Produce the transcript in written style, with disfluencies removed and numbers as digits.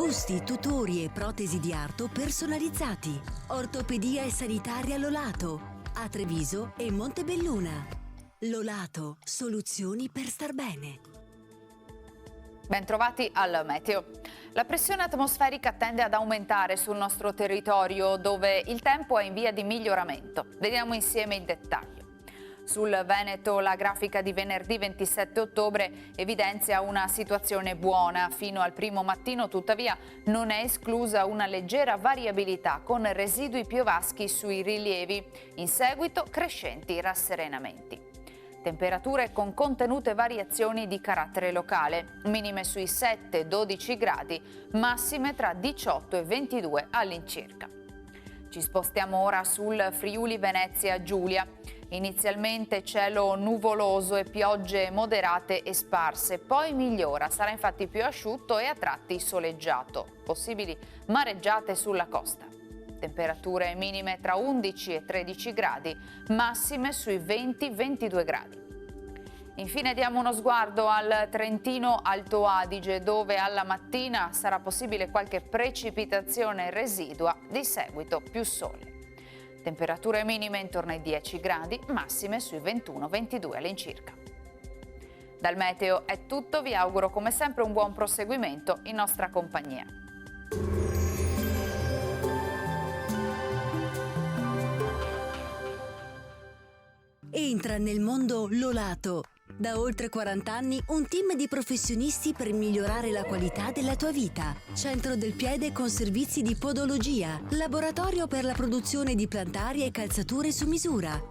Busti, tutori e protesi di arto personalizzati. Ortopedia e sanitaria Lolato, a Treviso e Montebelluna. Lolato, soluzioni per star bene. Bentrovati al meteo. La pressione atmosferica tende ad aumentare sul nostro territorio, dove il tempo è in via di miglioramento. Vediamo insieme i dettagli. Sul Veneto la grafica di venerdì 27 ottobre evidenzia una situazione buona. Fino al primo mattino, tuttavia, non è esclusa una leggera variabilità con residui piovaschi sui rilievi. In seguito crescenti rasserenamenti. Temperature con contenute variazioni di carattere locale, minime sui 7-12 gradi, massime tra 18 e 22 all'incirca. Ci spostiamo ora sul Friuli Venezia Giulia. Inizialmente cielo nuvoloso e piogge moderate e sparse, poi migliora, sarà infatti più asciutto e a tratti soleggiato, possibili mareggiate sulla costa. Temperature minime tra 11 e 13 gradi, massime sui 20-22 gradi. Infine diamo uno sguardo al Trentino Alto Adige, dove alla mattina sarà possibile qualche precipitazione residua, di seguito più sole. Temperature minime intorno ai 10 gradi, massime sui 21-22 all'incirca. Dal meteo è tutto, vi auguro come sempre un buon proseguimento in nostra compagnia. Entra nel mondo Lolato. Da oltre 40 anni un team di professionisti per migliorare la qualità della tua vita. Centro del piede con servizi di podologia, laboratorio per la produzione di plantari e calzature su misura,